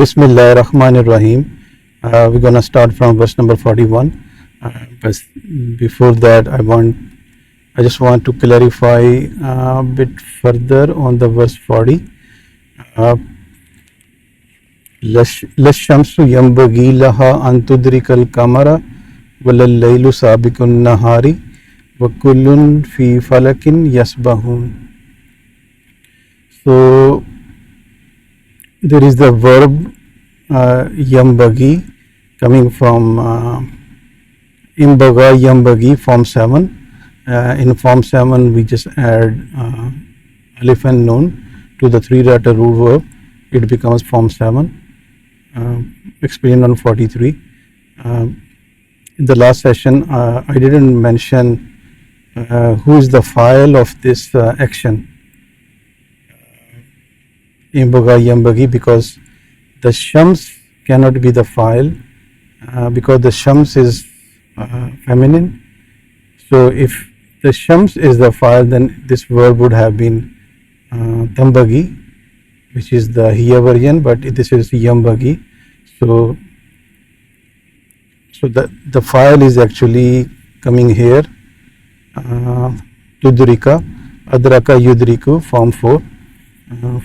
Bismillah ar-Rahman ar-Rahim. We're going to start from verse number 41. But before that, I just want to clarify a bit further on the verse 40. لَلشَّمْسُ يَنْبَغِي لَهَا أَن تُدْرِكَ الْقَمَرَ وَلَا اللَّيْلُ سَابِقُ النَّهَارِ وَكُلٌّ فِي فَلَكٍ يَسْبَحُونَ. So there is the verb yambagi coming from imbaga yambagi, form 7. In form 7 we just add alif and noun to the 3-letter root verb. It becomes form 7. Explained on 43. In the last session I didn't mention who is the file of this action imbaga yambagi, because the shams cannot be the file because the shams is feminine. So if the shams is the file, then this verb would have been tambagi, which is the hiya variant, but this is yambagi. So the file is actually coming here, tudrika, adraka yudriku, form 4.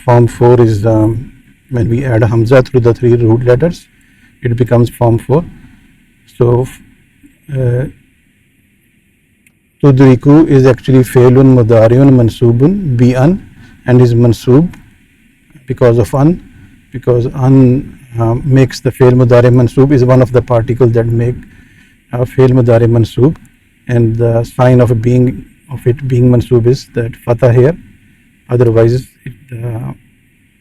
Form 4 is when we add hamza through the 3 root letters, it becomes form 4. So tudriku is actually failun mudariun mansubun bi an, and is mansub because of an, because an makes the fail mudari mansub, is one of the particles that make fail mudari mansub, and the sign of it being mansub is that fatah here. Otherwise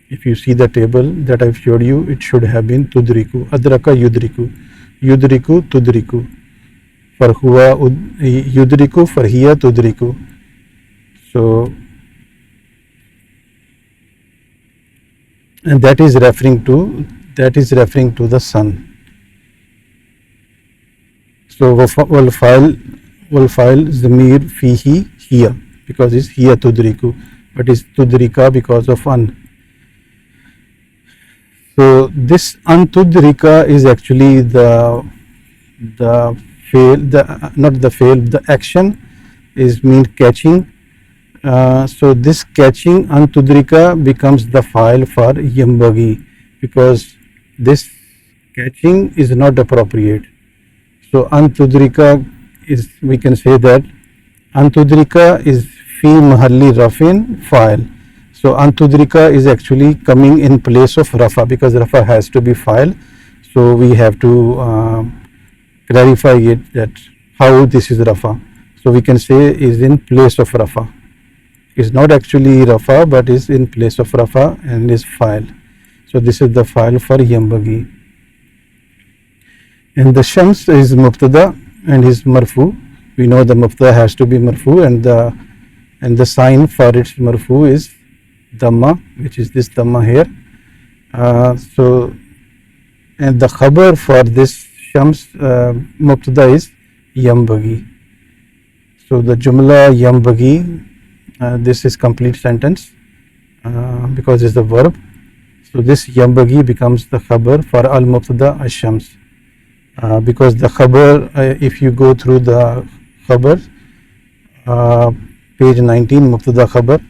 if you see the table that I've showed you, it should have been tudriku, adraka yudriku, yudriku tudriku, for huwa yudriku, for hiya tudriku. So and that is referring to the sun. So wal file zamir fihi hiya, because it's hiya tudriku, but it's tudrika because of an. So this antudrika is actually the action is mean catching. So this catching antudrika becomes the file for yambagi, because this catching is not appropriate. So antudrika is, we can say that antudrika is fi mahalli rafin file. So antudrika is actually coming in place of rafa, because rafa has to be file. So we have to clarify it, that how this is rafa. So we can say is in place of rafa. Is not actually rafa, but is in place of rafa and is file. So this is the file for yambagi. And the shams is mubtada and is marfu. We know the mubtada has to be marfu, and the sign for its marfu is dhamma, which is this dhamma here. So and the khabar for this shams mubtada is yambagi. So the jumla yambagi, this is complete sentence because it's the verb. So this yambagi becomes the khabar for al mubtada ash-shams, because the khabar, if you go through the khabar, page 19, mubtada khabar,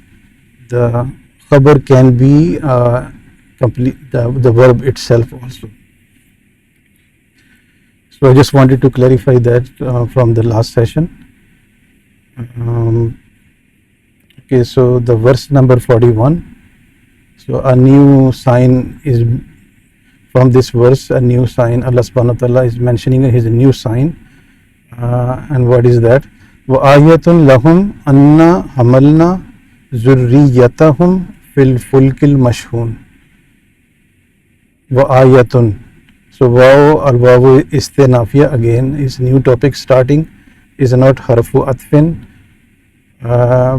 the khabar can be complete the verb itself also. So I just wanted to clarify that from the last session. Okay, so the verse number 41. So a new sign is from this verse, a new sign. Allah subhanahu wa ta'ala is mentioning his new sign. And what is that? وَآيَةٌ لَهُمْ أَنَّا حَمَلْنَا ذُرِّيَّتَهُمْ فِي الْفُلْكِ الْمَشْحُونِ. وَآيَةٌ. So waw or waw istinafiya again is new topic starting, is not harfu atfin,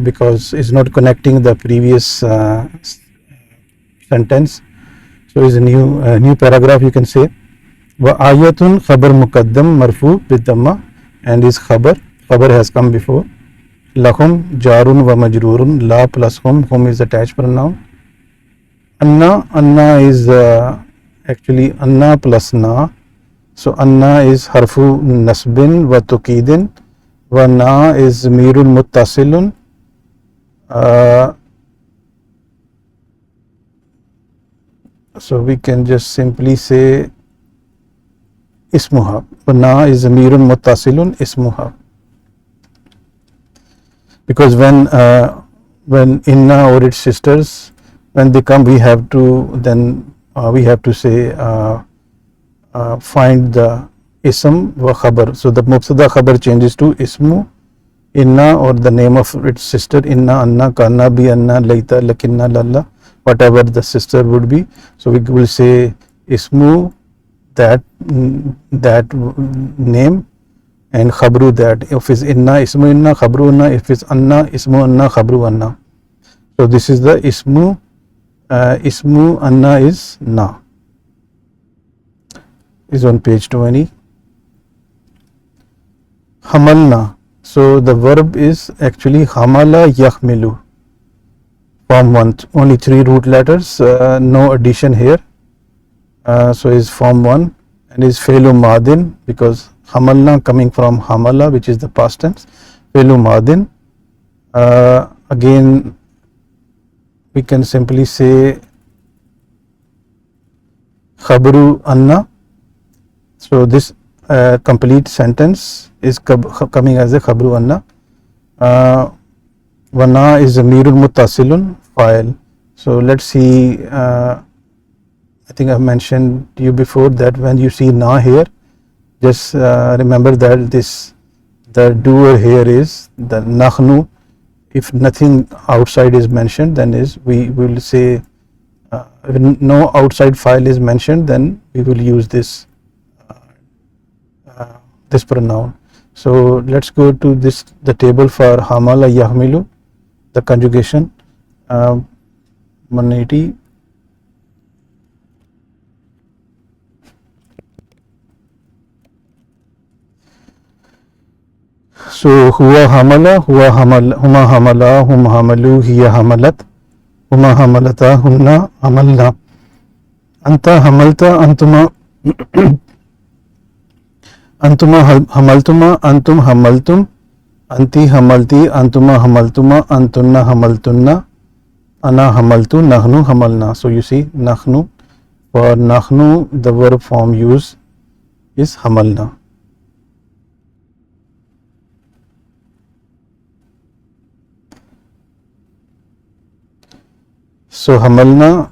because it's not connecting the previous sentence. So is a new paragraph, you can say. وَآيَةٌ خَبَر مُقَدَّم marfu bidhamma, and is khabar has come before. Lahum jarun wa majrurun, la plus hum is attached pronoun. Anna is actually anna plus na. So anna is harfu nasbin wa tukidin, wa na is mirun muttasilun. So we can just simply say ismuha. Na is mirun muttasilun ismuha. Because when inna or its sisters, when they come, we have to say find the ism wa khabar. So the mubtada khabar changes to ismu inna, or the name of its sister inna, anna, kana, bi, anna, laita, lakinna, lalla, whatever the sister would be. So we will say ismu, that name, and khabru, that. If it's inna, ismu inna, khabru inna. If it's anna, ismu anna, khabru anna. So this is the ismu. Ismu anna is na. Is on page 20. Hamalna. So the verb is actually hamala yahmilu. Form 1. Only 3 root letters. No addition here. So is form 1, and is fe'lu madin, because hamalna coming from hamala, which is the past tense. Fe'lu madin. Again we can simply say khabru anna. So this complete sentence is coming as a khabru anna. Wana is amirul muttasilun fa'il. So let's see. I think I mentioned to you before that when you see na here, just remember that the doer here is the nahnu. If nothing outside is mentioned, then we will say if no outside file is mentioned, then we will use this pronoun. So let's go to the table for hamala yahmilu, the conjugation. 180. So huwa hamala, huma hamala, hum hamalu, hiya hamalat, huma hamalata, hunna hamalna. Anta hamalta, antuma antuma hamaltuma, antum hamaltum, anti hamalti, antuma hamaltuma, antunna hamaltunna, ana hamaltu, nahnu hamalna. So you see nahnu. For nahnu, the verb form used is hamalna. So hamalna,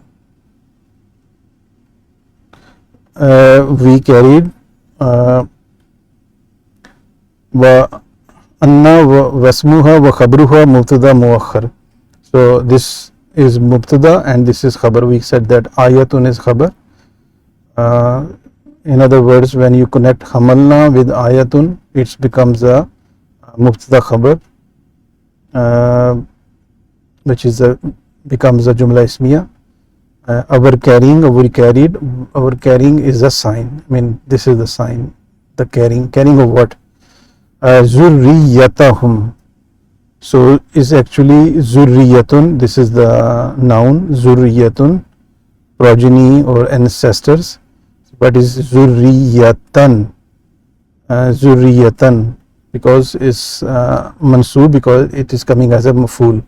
we carried, wa anna wa wasmuha wa khabruha mubtada muakhar. So this is mubtada and this is khabar. We said that ayatun is khabar. In other words, when you connect hamalna with ayatun, it becomes a mubtada khabar, which is becomes a jumla ismiya. Our carrying, our carried, our carrying is a sign. I mean, this is the sign. The carrying of what? Zurriyatahum. So is actually zurriyatun. This is the noun. Zurriyatun, progeny or ancestors. But is zurriyatan. Zurriyatan, because it's mansoob, because it is coming as a maf'ul.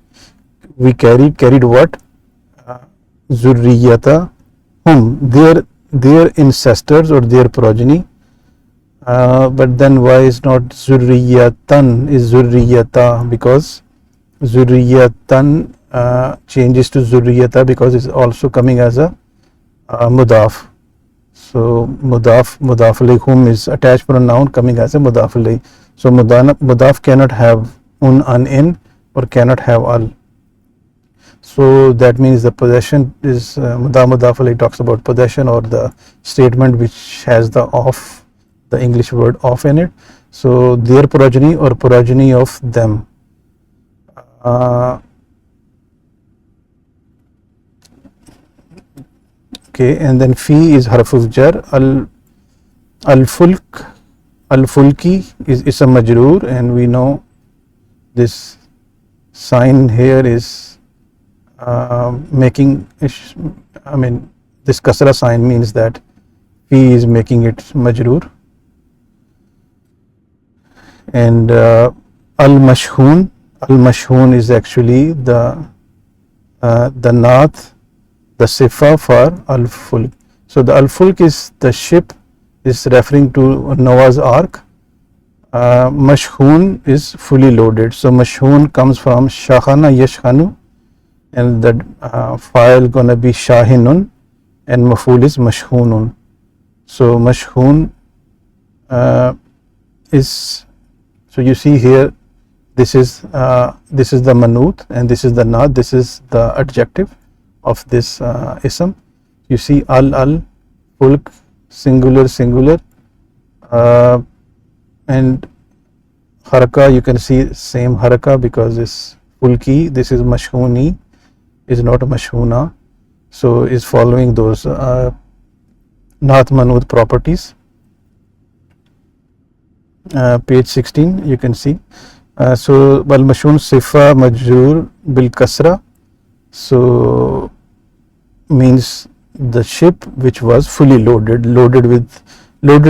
We carried what? Zurriyata hum, their ancestors or their progeny. But then why is not zurriyatan, is zurriyata? Because zurriyatan changes to zurriyata because it's also coming as a mudaf. So mudaf alayhum is attached pronoun coming as a mudaf alayh. So mudaf cannot have an in or cannot have al. So that means the possession is mudaf alayh talks about possession, or the statement which has the of, the English word of in it. So their progeny or progeny of them. Okay, and then fi is harf jar. Al-fulki is a majroor, and we know this sign here is making, I mean, this kasra sign means that fi is making it majroor. And al-mashhoon is actually the naat, the sifa for al-fulk. So the al-fulk is the ship, is referring to Noah's Ark. Mashhoon is fully loaded. So mashhoon comes from shahana yashhanu, and the file gonna be shahinun, and maful is mashhoonun. So mashhoon is, so you see here, this is the manut and this is the naat, this is the adjective of this ism. You see al fulk, singular, and haraka, you can see same haraka because it's fulki. This is mashhooni, is not mashhoona, so is following those naat manut properties. Page 16 you can see. So wal mashhoon sifa majroor bil kasra, so means the ship which was fully loaded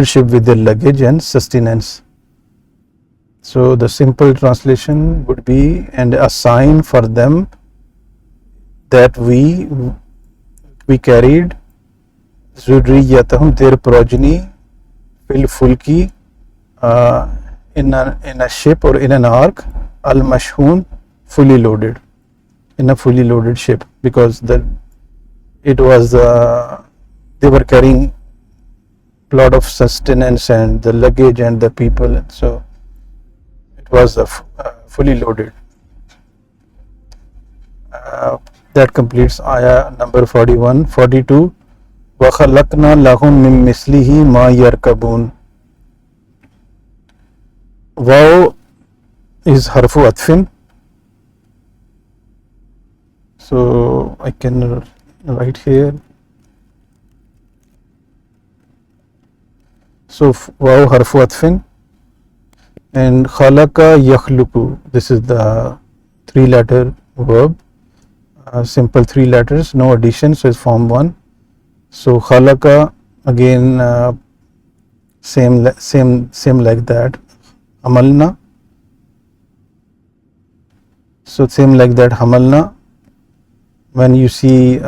ship with their luggage and sustenance. So the simple translation would be, and a sign for them that we carried zurriyatahum, their progeny, fil fulki, in a ship or in an ark, al mashhoon, fully loaded, in a fully loaded ship, because it was they were carrying a lot of sustenance and the luggage and the people, so it was fully loaded. That completes ayah number 41. 42, wa khalaqna lahum min mislihi ma yarkabun. Waw is harfu atfin, so I can write here. So waw harfu atfin, and khalaqa yakhluqu, this is the 3-letter verb, simple 3 letters, no addition, so it's form 1. So khalaqa, again same like that. Hamalna, so same like that, hamalna. When you see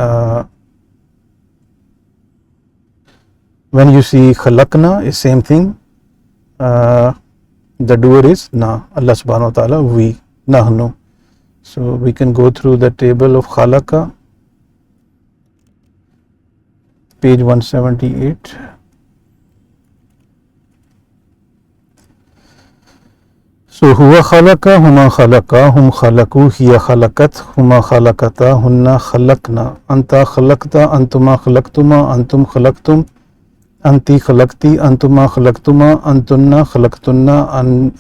khalaqna is same thing. The doer is na, Allah subhanahu wa ta'ala, we, nahnu. So we can go through the table of khalaqa, page 178. So huwa khalaqa, huma khalaqa, hum khalaqu, hiya khalaqat, huma khalaqata, hunna khalaqna, anta khalaqta, antuma khalaqtuma, antum khalaqtum, anti khalaqti, antuma khalaqtuma, antunna khalaqtunna,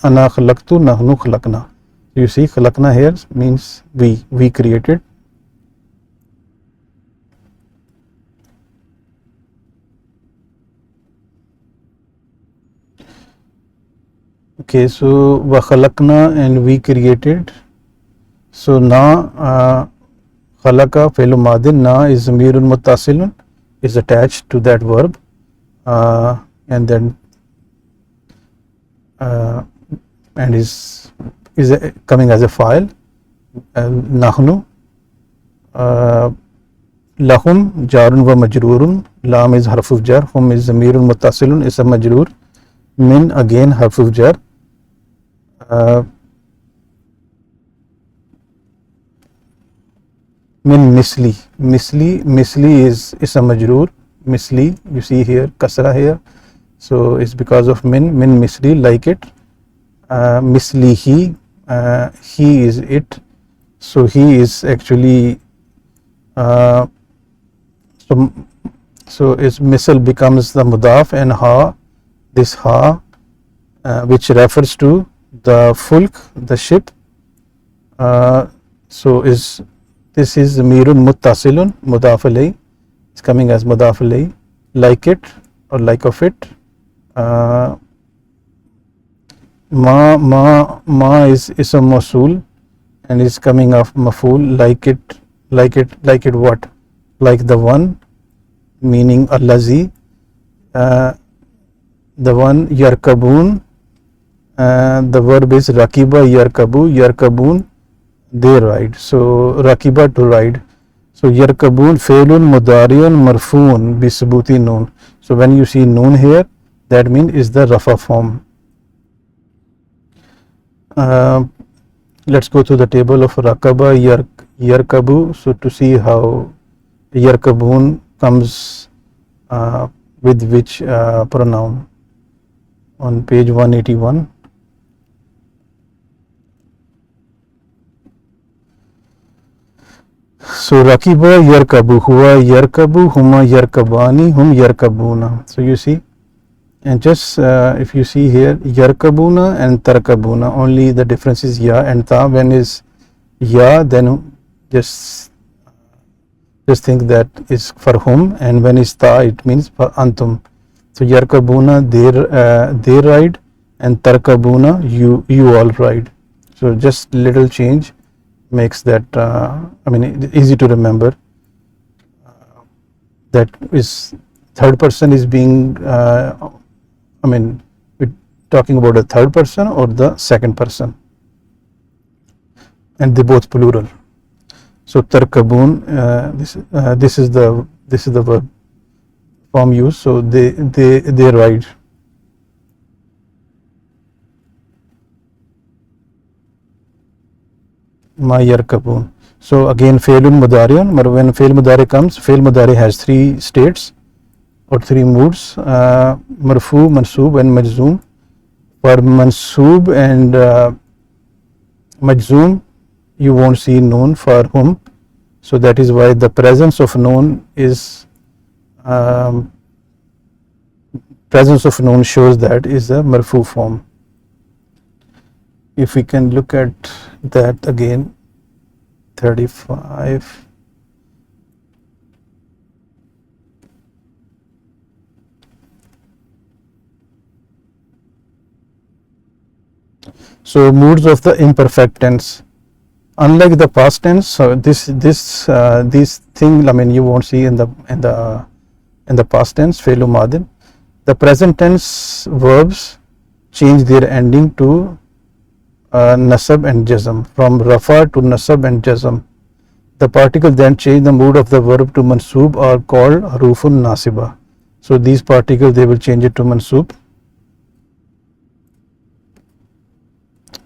ana khalaqtu, nahnu khalaqna. You see khalaqna here means we created. Okay, so wa khalaqna, and we created. So na khalaqa fi'l madin, na is zamirun muttasilun, is attached to that verb, and then and is coming as a file. Nahnu, lahum jarun wa majrurun, lam is harfu jar, hum is zamirun muttasilun, is a majrur, min again harfu jar. Min misli is a majroor. Misli, you see here kasra here, so it's because of min misli, like it. Mislihi, he is it, so he is actually so its misl becomes the mudaf, and ha, this ha, which refers to the fulk, the ship, so this is zamirun muttasilun, mudaf alayh, it's coming as mudaf alayh, like it or like of it. Ma is ism mawsul and is coming of maful, like it what, like the one. meaning allazi. The one yarkabun, the verb is rakiba yarkabu, yarkabun, they ride. So rakiba, to ride. So yarkabun failun mudariun marfuun bisubuti noon. So when you see noon here, that means is the rafa form. Let's go to the table of rakaba yarkabu. So to see how yarkabun comes with which pronoun on page 181. So rakiba yarkabu, huwa yarkabu, huma yarkabani, hum yarkabuna. So you see, and just if you see here, yarkabuna and tarkabuna, only the difference is ya and ta. When is ya, then just think that is for whom, and when is ta, it means for antum. So yarkabuna, they ride, and tarkabuna, you all ride. So just little change makes that easy to remember. That is third person is being we're talking about a third person or the second person, and they both plural. So tarkabun, this is the verb form used. So they ride. Ma yarkabun. So again failun mudariun. When fail mudari comes, fail mudari has three states or three moods: marfu, mansub, and majzoom. For mansub and majzoom, you won't see noon for whom. So that is why the presence of noon is shows that is a marfu form. If we can look at that again, 35. So moods of the imperfect tense. Unlike the past tense, so this thing, you won't see in the past tense, fe'lu madin. The present tense verbs change their ending to nasab and jazm. From rafa to nasab and jazm, the particle then change the mood of the verb to mansub, are called harufun nasiba. So these particles, they will change it to mansub.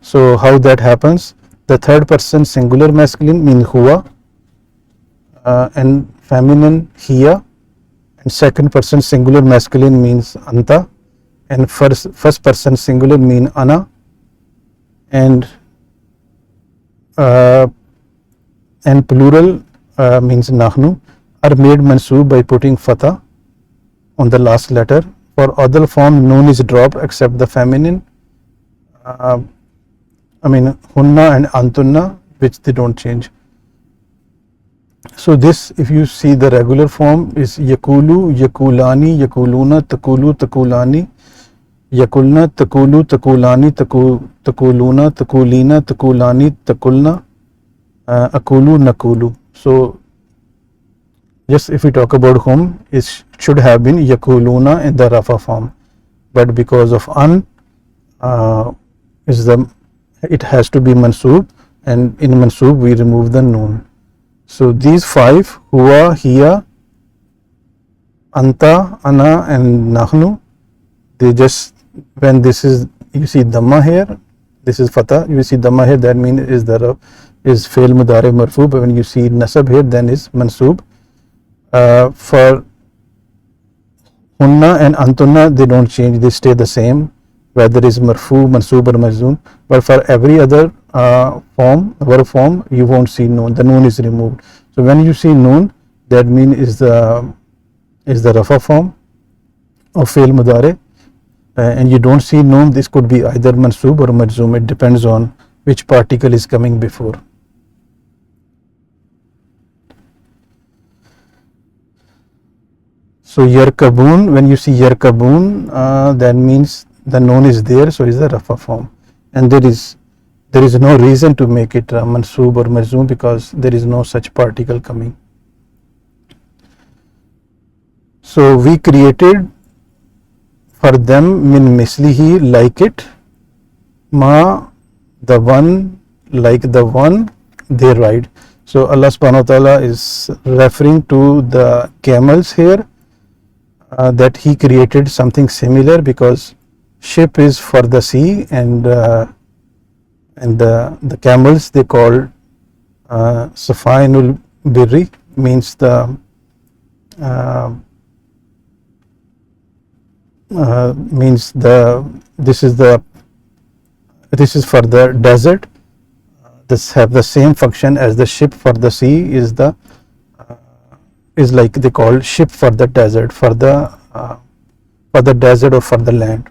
So how that happens? The third person singular masculine means huwa, and feminine hiya, and second person singular masculine means anta, and first person singular mean ana, and plural means nahnu, are made mansub by putting fatha on the last letter. For other form, noon is dropped except the feminine, hunna and antunna, which they don't change. So this, if you see the regular form, is yakulu, yakulani, yakuluna, takulu, takulani, yakulna, takulu, takulani, takuluna, takulina, takulani, takulna, akulu, nakulu. So just if we talk about whom, it should have been yakuluna in the rafa form, but because of an it has to be mansub, and in mansub we remove the noon. So these five, huwa, hiya, anta, ana, and nahnu, they just, when this is, you see dhamma here, this is fatah, you see dhamma here, that means is fail mudari marfu, but when you see nasab here, then is mansub. For hunna and antunna, they don't change, they stay the same, whether is marfu, mansub, or majzoom. But for every other verb form, you won't see noon. The noon is removed. So when you see noon, that mean is the rafa form of fail mudari, and you don't see noon. This could be either mansub or majzoom. It depends on which particle is coming before. So yarkabun, when you see yarkabun, that means the noun is there, so is the rafa form, and there is no reason to make it mansub or majzoom because there is no such particle coming. So we created for them min mislihi, like it, ma, the one, like the one they ride. So Allah subhanahu wa ta'ala is referring to the camels here, that he created something similar, because ship is for the sea, and the camels they call safainul birri, means the this is for the desert. This have the same function as the ship for the sea, is like they call ship for the desert, for the desert or for the land.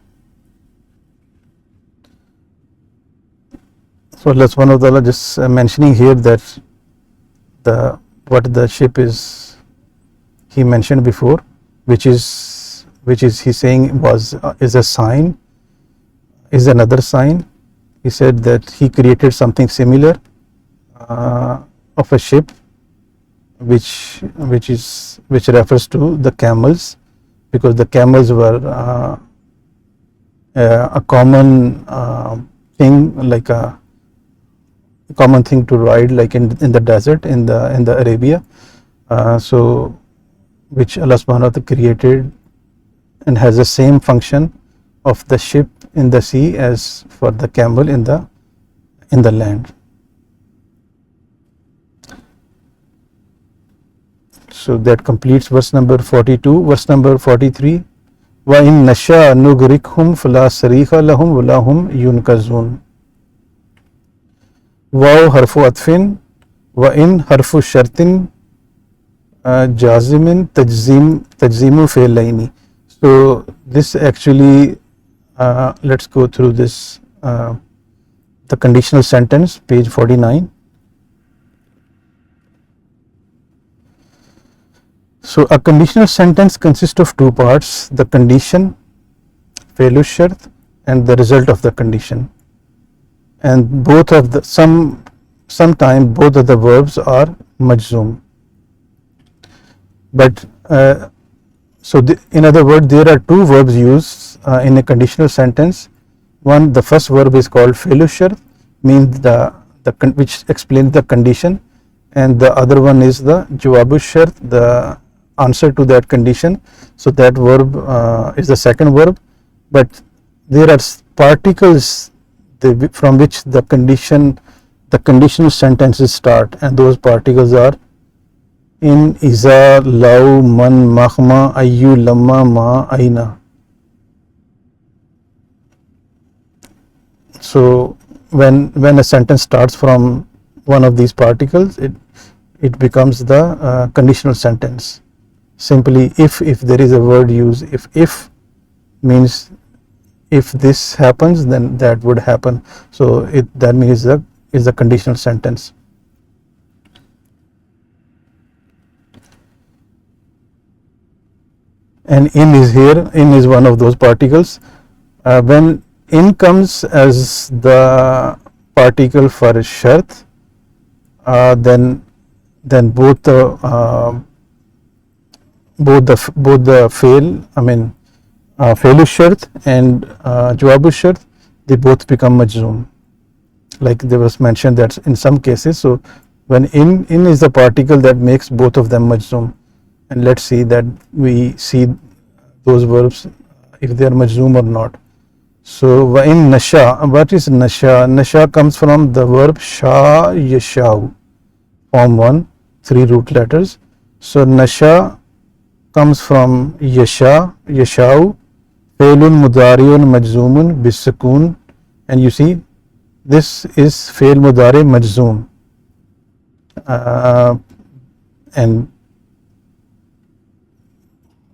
So Allah subhanahu wa ta'ala just mentioning here that what the ship is, he mentioned before, which is he saying is a sign, is another sign. He said that he created something similar of a ship, which refers to the camels, because the camels were a common thing, like a common thing to ride, like in the desert, in the Arabia. So which Allah subhanahu wa ta'ala created, and has the same function of the ship in the sea as for the camel in the land. So that completes verse number 42. Verse number 43, wa in nasha nugrikhum fala sarikha lahum wa lahum yunkazun. Waw harfu atfin, wa in harfu shartin jazimin tajzimu fi'laini. So this actually, let's go through this, the conditional sentence, page 49. So a conditional sentence consists of two parts: the condition, fe'lu shart, and the result of the condition. And both of the sometime both of the verbs are majzoom. But in other words, there are two verbs used in a conditional sentence. One, the first verb is called fe'lu shart, means which explains the condition, and the other one is the jawabu shart, the answer to that condition. So that verb is the second verb, but there are particles from which the conditional sentences start, and those particles are in, iza, law, man, mahma, ayyu, lamma, ma, aina. So when a sentence starts from one of these particles, it becomes the conditional sentence. Simply, if there is a word used, if means if this happens, then that would happen. So that means is a conditional sentence. And in is here, in is one of those particles. When in comes as the particle for shart, then both the fail, fe'lu shart and jawabu shart, they both become majzoom, like there was mentioned that in some cases. So when in is the particle that makes both of them majzoom, and let's see that we see those verbs if they are majzoom or not. So wa in nasha, what is nasha? Nasha comes from the verb sha yashau, form 1, 3 root letters. So nasha comes from yasha, yashau, failun mudariun majzoomun bisukun, and you see this is fail mudari majzoom. And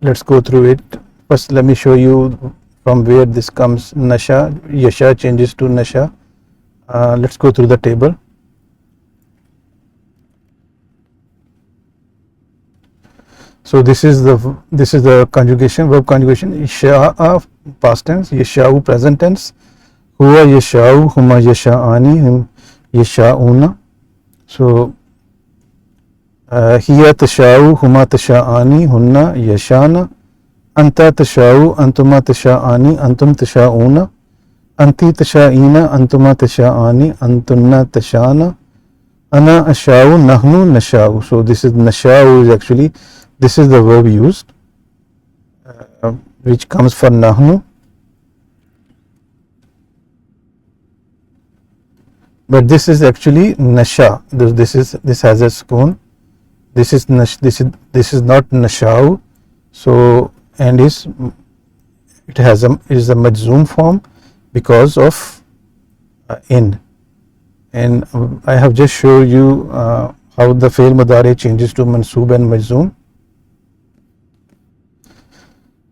let's go through it. First, let me show you from where this comes. Nasha, yasha changes to nasha. Let's go through the table. So this is the conjugation, verb conjugation. Yasha'a past tense, yasha'u present tense, huwa yasha'u, huma yasha'ani, hum yasha'una. So Hiya tasha'u, huma tasha'ani, hunna yashana. Anta tasha'u, antuma tasha'ani, antum tasha'una. Anti tasha'ina, antuma tasha'ani, antunna tasha'ana. Ana asha'u, nahnu nasha'u. So this is nasha'u is actually, this is the verb used, which comes for nahnu. But this is actually nasha. This has a sukoon. This is not nasha'u. So and it is a majzoom form because of in. And I have just showed you how the fail mudari changes to mansoob and majzoom.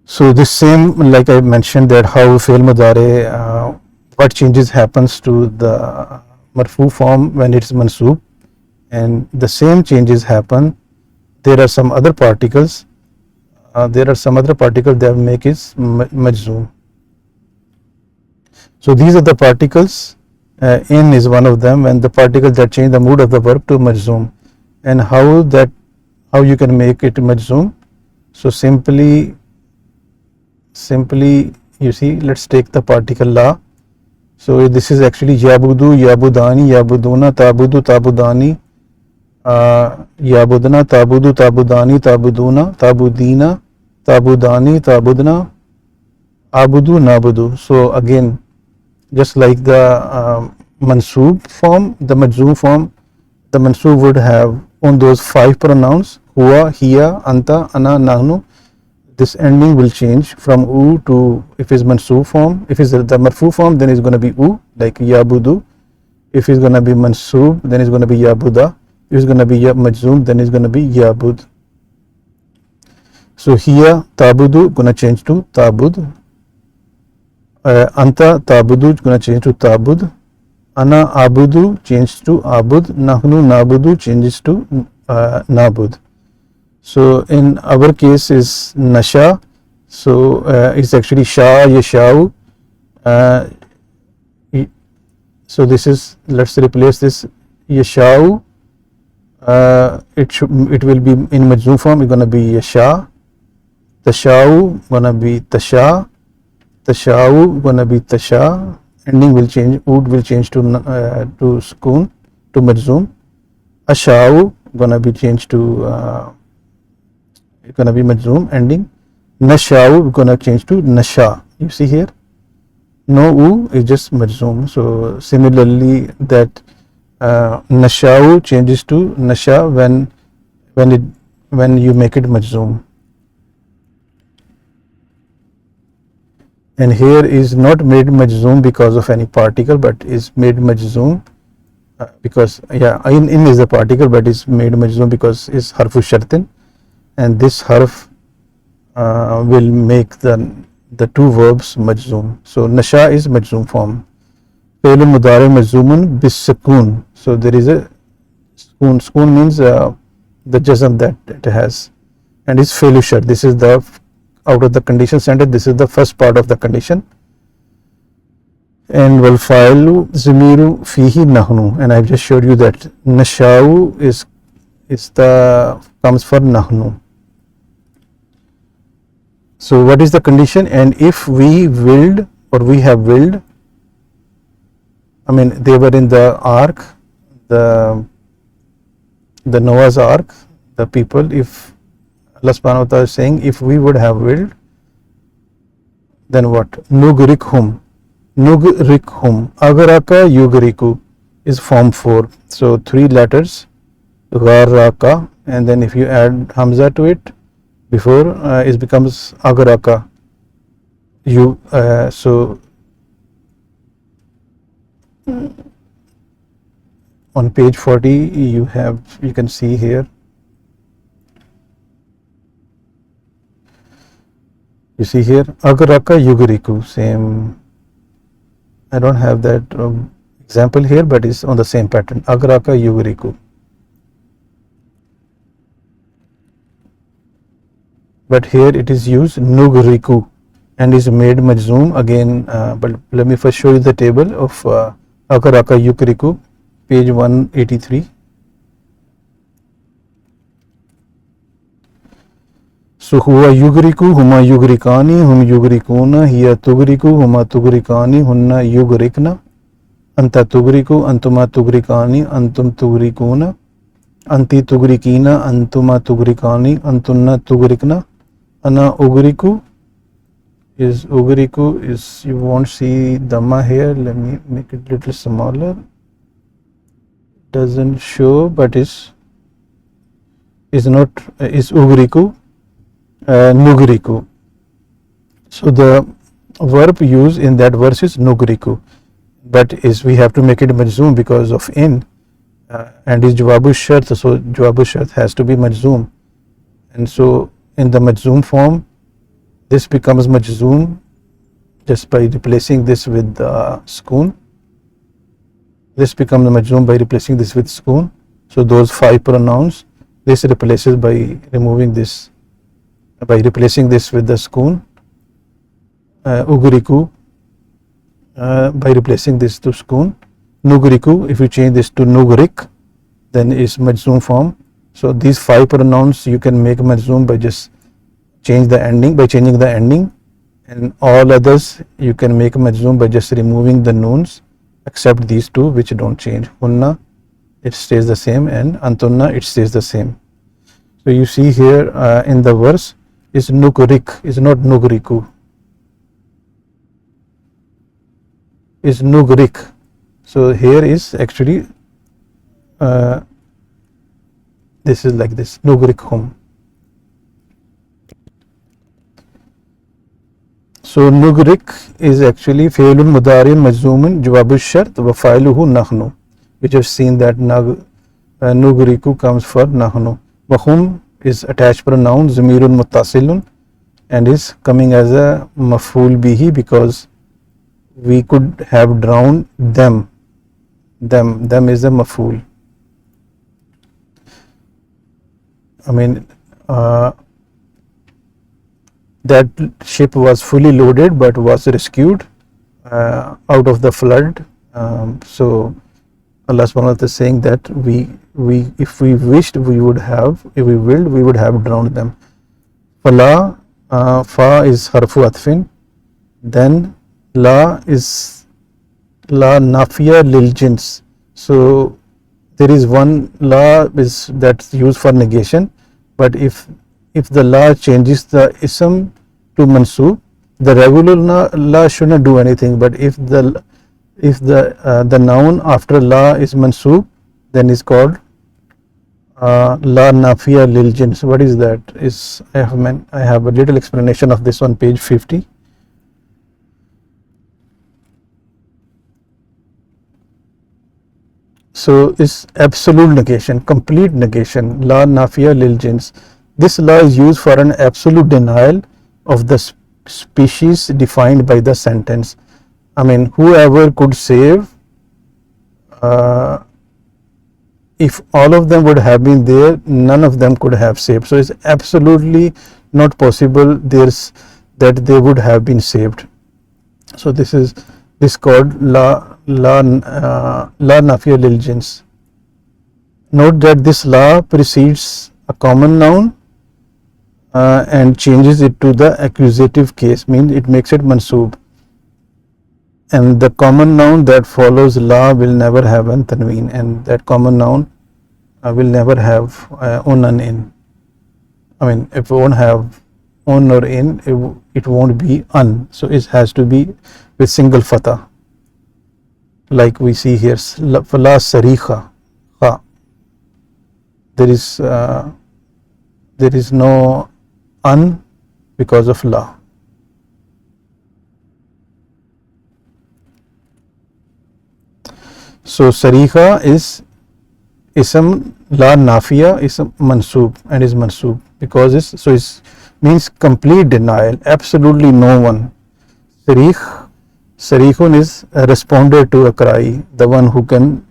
So this same, like I mentioned, that how fail mudari, what changes happens to the marfu form when it is mansoob, and the same changes happen. There are some other particles. That make it majzoom. So these are the particles. In is one of them, and the particles that change the mood of the verb to majzoom. And how you can make it majzoom? So simply you see, let's take the particle la. So this is actually yabudu, yabudani, yabuduna, tabudu, tabudani, yabudna, tabudu, tabudani, tabuduna, tabudina, tabudani, tabudna, abudu, nabudu. So again, just like the mansoob form, the majzoom form, the mansoob would have on those 5 pronouns, huwa, hiya, anta, ana, nahnu. This ending will change from u to, if it's mansoob form. If it's the marfu form, then it's going to be u, like yabudu. If it's going to be mansoob, then it's going to be yabuda. If it's going to be majzoom, then it's going to be yabud. So here tabudu going to change to tabud. Anta tabudu is going to change to tabud. Ana abudu changes to abud. Nahnu nabudu changes to nabud. So in our case is nasha. So it's actually sha, yashau. So this is, let's replace this yashau. It will be in majzoom form. It's gonna be yasha. Tashau gonna be tasha. Tashau gonna be tasha. Ending will change. Ud will change to sukoon, to majzoom. Ashau gonna be changed to it's gonna be majzoom ending. Nashau gonna change to nasha. You see here, no u is just majzoom. So similarly, that nashau changes to nasha when you make it majzoom. And here is not made majzoom because of any particle, but is made majzoom because in is the particle, but is made majzoom because is harfu shartin. And this harf will make the two verbs majzoom. So nasha is majzoom form. Fi'l mudari majzoomun bis sukoon. So there is a sukoon. Sukoon means the jazm that it has, and it's fi'l shart. This is the out of the condition sentence. This is the first part of the condition. And wal fa'ilu zamiru fihi nahnu. And I've just showed you that nashau comes for nahnu. So what is the condition? And if we willed, or we have willed, I mean they were in the ark, the Noah's ark, the people. If Allah subhanahu wa ta'ala is saying, if we would have willed, then what? Nugrikhum. Agaraka yugriku is form 4. So 3 letters, gharaka, and then if you add hamza to it before, it becomes agaraka. So on page 40 you can see here, you see here agaraka yugriku. Same, I don't have that example here, but it's on the same pattern, agaraka yugriku. But here it is used nugriku and is made majzoom again. But let me first show you the table of agaraka yugriku, page 183. So huwa yugriku, huma yugrikani, hum yugrikuna, hiya tugriku, huma tugrikani, hunna yugrikna, anta tugriku, antuma tugrikani, antum tugrikuna, anti tugrikina, antuma tugrikani, antunna tugrikna, ana ugriku is you won't see dhamma here. Let me make it little smaller. Doesn't show, but is not is ugriku, nugriku. So the verb used in that verse is nugriku, but is we have to make it majzoom because of in, and is jawabu shart. So jawabu shart has to be majzoom, and so in the majzoom form, this becomes majzoom just by replacing this with sukoon. This becomes majzoom by replacing this with sukoon. So those 5 pronouns, this replaces by removing this, by replacing this with the sukoon. Ugriku, by replacing this to sukoon. Nugriku, if you change this to nugrik, then is majzoom form. So these 5 pronouns you can make majzoom by just changing the ending, and all others you can make majzoom by just removing the nouns, except these 2 which don't change. Hunna, it stays the same, and antunna, it stays the same. So you see here in the verse is nugrik, is not nugriku, is nugrik. So here is actually this is like this, nugrikhum. So nugrik is actually fi'lun mudari'un majzumun jawabu shart wa fa'iluhu nahnu. We just seen that nugriku comes for nahnu. Wa hum is attached pronoun zamirun muttasilun and is coming as a maf'ul bihi because we could have drowned them. Them is a maf'ul. I mean that ship was fully loaded but was rescued out of the flood. So Allah subhanahu wa ta'ala is saying that we if we wished we would have, if we willed we would have drowned them. Fala, fa is harfu atfin, then la is la nafiya lil jins. So there is one la is that's used for negation, but if the la changes the ism to mansoob, the regular la should not do anything, but if the noun after la is mansoob, then is called la nafiya lil jins. What is that? Is I have a little explanation of this on page 50. So is absolute negation, complete negation, la nafiya lil jins. This law is used for an absolute denial of the species defined by the sentence. I mean, whoever could save, if all of them would have been there, none of them could have saved. So it's absolutely not possible that they would have been saved. So this is called la nafiya lil jins. Note that this law precedes a common noun and changes it to the accusative case, means it makes it mansoob, and the common noun that follows la will never have an tanween, and that common noun will never have un and in. I mean, if it won't have un or in, it won't be un, so it has to be with single fatha, like we see here, fala sarikha, ha. There is no un because of la. So sarikha is ism la nafiya, ism mansoob, and is mansoob because it means complete denial, absolutely no one. Sarikhun is a responder to a cry, the one who can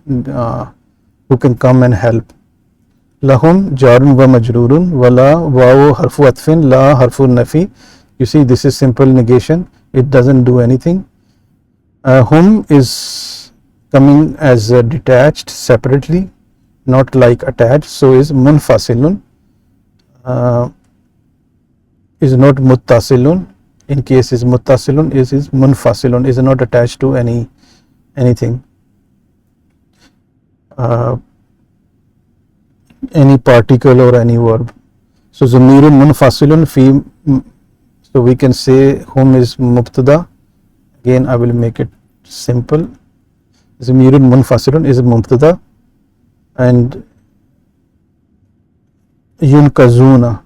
come and help. Lahum jarun wa majrurun, wala wawu harfu atfin, la harfu nafi. You see, this is simple negation, it doesn't do anything. Hum is coming as detached separately, not like attached, so is munfasilun. is not muttasilun. In case is muttasilun, is munfasilun, is not attached to anything, any particle or any verb. So zamirun munfasilun fi, so we can say hum is mubtada. Again I will make it simple. Zamirun munfasilun is mubtada, and yunkazuna,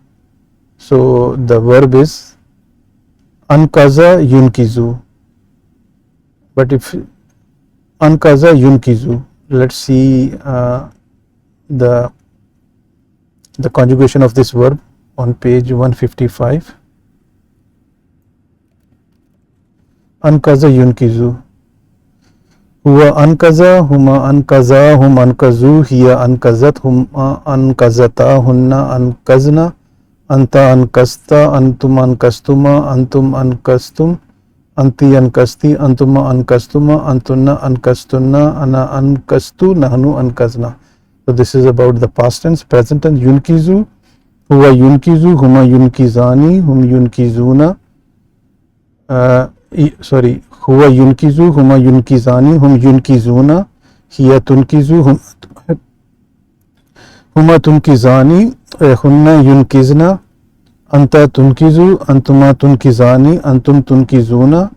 so the verb is ankaza yunkizu. But if ankaza yunkizu, let's see the conjugation of this verb on page 155. Ankaza yunkizu, huwa ankaza, huma ankaza, hum ankazu, hiya ankazat, huma ankazata, hunna ankazna, anta ankasta, antum ankastuma, antum ankastum, anti ankasti, antuma ankastuma, antunna ankastunna, ana ankastu, nahnu ankazna. So this is about the past tense. Present tense, yunkizu, huwa yunkizu, huma yunkizani, hum yunkizuna, sorry, huwa yunkizu, huma yunkizani, hum yunkizuna, hiya tunkizu, huma tunkizani, hunna yunkizna, anta tunkizu, antuma tunkizani, antum tunkizuna,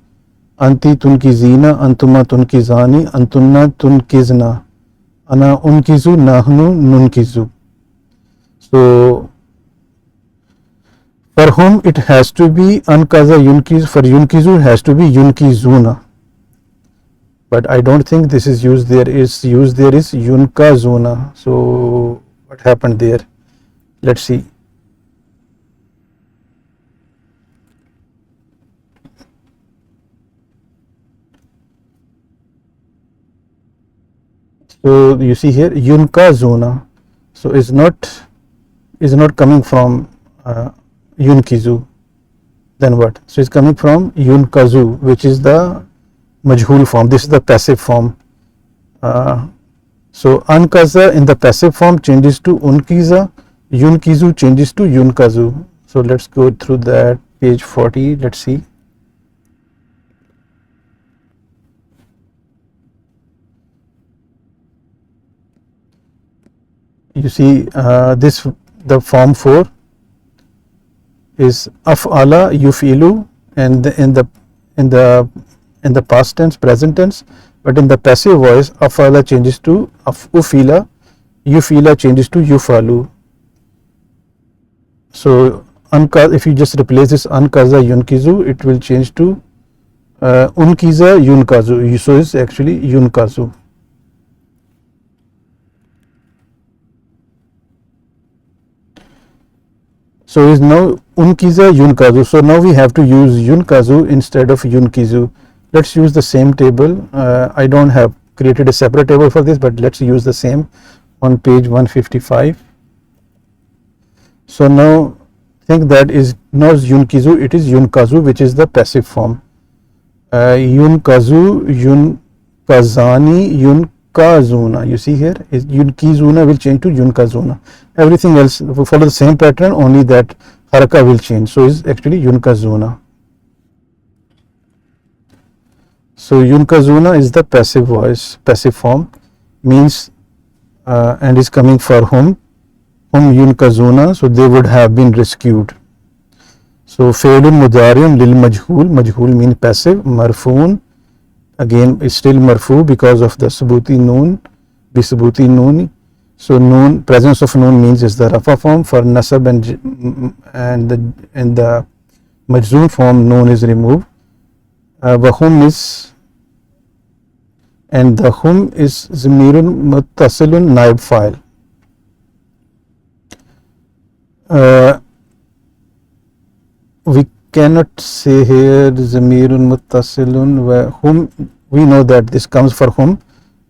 anti tunkizina, antuma tunkizani, antunna tunkizna, ana unkizu, nahnu nunkizu. So for whom it has to be ankaza yunkiz, for yunkizu it has to be yunkizuna, but I don't think this is used there. Is used there is yunkazuna. So what happened there? Let's see. So you see here yunkazuna, so is not coming from yunkizu. Then what? So it's coming from yunkazu, which is the majhul form. This is the passive form. So ankaza in the passive form changes to unkiza, yunkizu changes to yunkazu. So let's go through that, page 40. Let's see. You see this, the form 4 is af'ala yufilu, and in the past tense, present tense, but in the passive voice af'ala changes to ufila, yufila changes to yufalu. So if you just replace this ankaza yunkizu, it will change to unkiza yunkazu. So it's actually yunkazu. So is now unkiza yunkazu. So now we have to use yunkazu instead of yunkizu. Let's use the same table. I don't have created a separate table for this, but let's use the same on page 155. So now think that is not yunkizu, it is yunkazu, which is the passive form. Yunkazu, yunkazani, yunkazuna. You see here is yunkizuna will change to yunkazuna. Everything else will follow the same pattern, only that haraka will change. So is actually yunkazuna. So yunkazuna is the passive voice, passive form, means and is coming for whom yunkazuna, so they would have been rescued. So fi'lun mudari'un lil majhul, majhul means passive, marfuun again is still marfu because of the subuti noon, bisubuti noon. So noon, presence of noon means is the rafa form. For nasab and the majzoom form, noon is removed. Wahum is, and the hum is zamirun muttasilun naib file. We cannot say here zamirun muttasilun, whom we know that this comes for whom.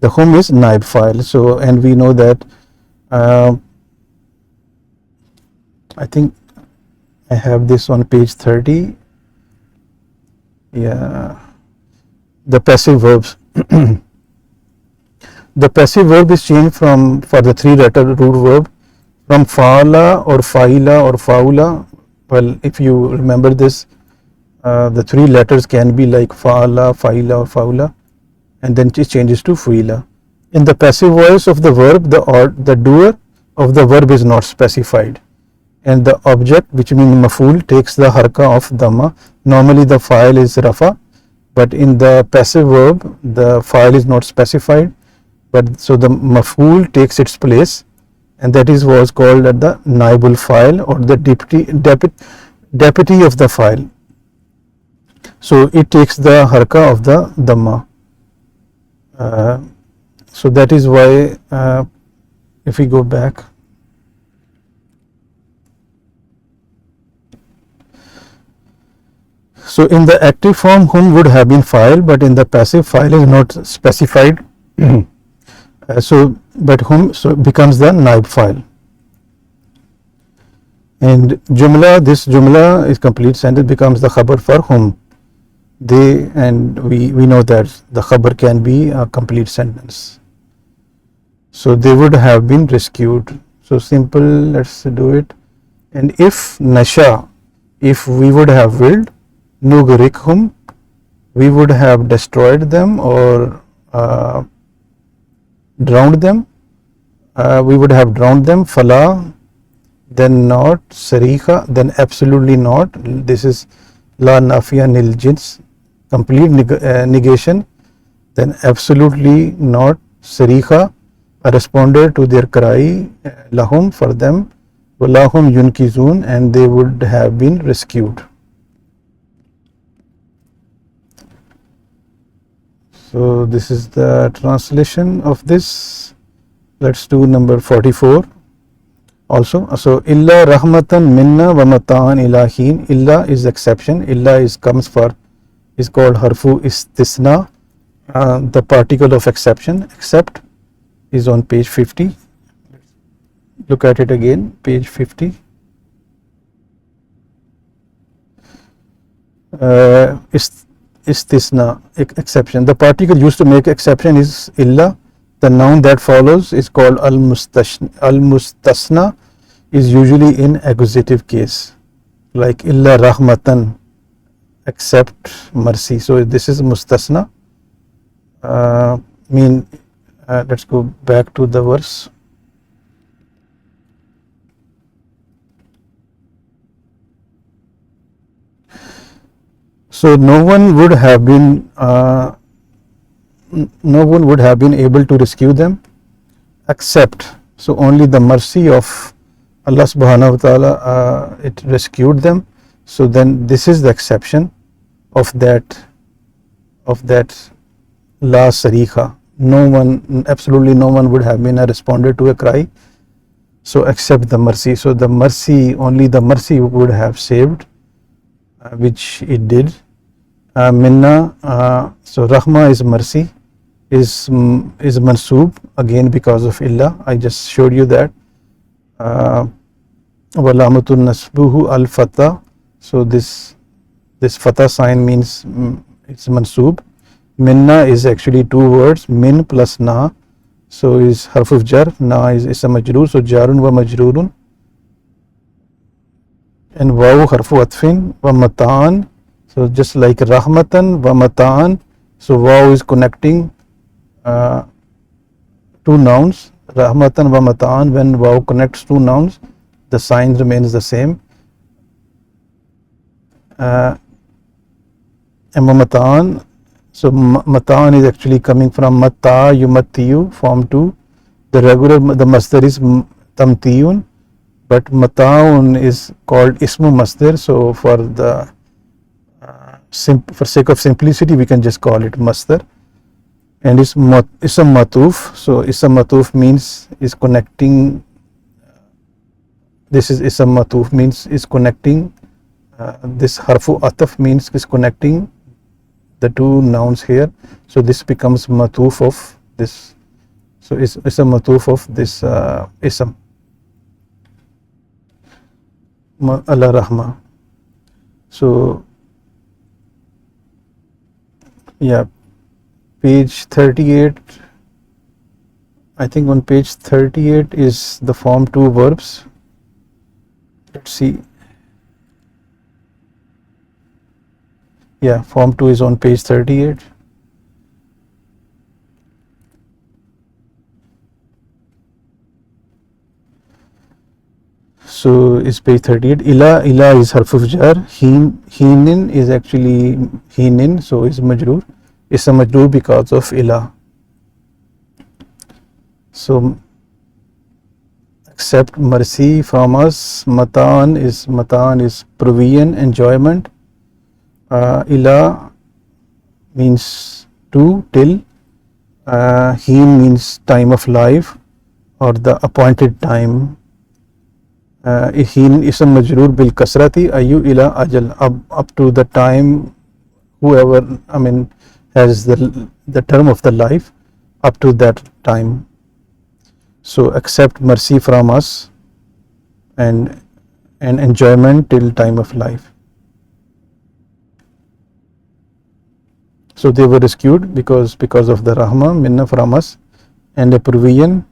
The whom is naib file. So and we know that I think I have this on page 30. Yeah, the passive verbs. The passive verb is changed from, for the 3-letter root verb, from fa'ala or fa'ila or fa'ula, Well, if you remember this, the three letters can be like fa'ala, fa'ila or faula, and then it changes to fuila. In the passive voice of the verb, the doer of the verb is not specified, and the object, which means maf'ul, takes the harka of dhamma. Normally the file is rafa, but in the passive verb the file is not specified, but so the maf'ul takes its place, and that is was called at the naibul file, or the deputy of the file. So it takes the harka of the dhamma. So that is why if we go back, so in the active form whom would have been file, but in the passive file is not specified. So but whom, so becomes the naib file. And jumla, this jumla is complete sentence, becomes the khabar for whom. They, and we know that the khabar can be a complete sentence. So they would have been rescued. So simple, let's do it. And if nasha, if we would have willed, nugrikhum, we would have destroyed them or drowned them. We would have drowned them. Fala, then not. Sarikha, then absolutely not. This is la nafiya nil jins, complete negation. Then absolutely not. Sarikha, a responder to their cry, lahum, for them, walahum yunkizun, and they would have been rescued. So this is the translation of this. Let's do number 44 also. So illa rahmatan minna wa mataan ilahin. Illa is exception. Illa is called harfu istisna, the particle of exception. Except is on page 50. Look at it again, page 50. Istisna, exception. The particle used to make exception is illa. The noun that follows is called al-mustasna, is usually in accusative case, like illa rahmatan, except mercy. So this is mustasna. Let's go back to the verse. So no one would have been able to rescue them except, so only the mercy of Allah subhanahu wa ta'ala it rescued them. So then this is the exception of that la sarikha. No one, absolutely no one would have been a responder to a cry, so except the mercy. So the mercy, only the mercy would have saved, which it did. Minna, so rahma is mercy, is mansoob, again because of illa. I just showed you that. Walamatun nasbuhu al fatah. So this fatah sign means it's mansoob. Minna is actually two words, min plus na, so is harf jar. Na is a majroor, so jarun wa majroorun, and waw harfu atfin, wa mataan. So just like rahmatan wa mataan, so waw is connecting two nouns. Rahmatan wa mataan, when waw connects two nouns, the sign remains the same. And mataan, so mataan is actually coming from mata yumatiyu, form 2. The regular, the masdar is tamtiyun, but mataun is called ismu masdar. So for the for sake of simplicity, we can just call it masdar. And ism matuf. So ism matuf means is connecting. This is ism matuf, means is connecting. This harfu ataf means is connecting the two nouns here. So this becomes matuf of this. So it's a matuf of this ism. Ala rahma. So yeah, page 38. I think on page 38 is the form 2 verbs. Let's see. Yeah, form 2 is on page 38. So it's page 38. Ila is harf of jar. Hinin is actually hinin, so it's majroor. It's a majroor because of ila. So accept mercy from us. Matan is provision, enjoyment. Ila means to, till. Heen means time of life or the appointed time. Heen ism majroor bil kasrati ayu ila ajal, up to the time, whoever has the term of the life up to that time. So accept mercy from us and enjoyment till time of life. So they were rescued because of the rahma minna from us, and a provision,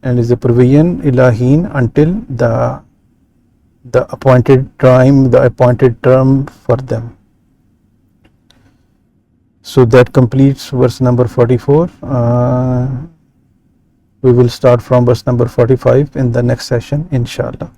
and is a provision ilahin until the appointed time, the appointed term for them. So that completes verse number 44. We will start from verse number 45 in the next session, inshallah.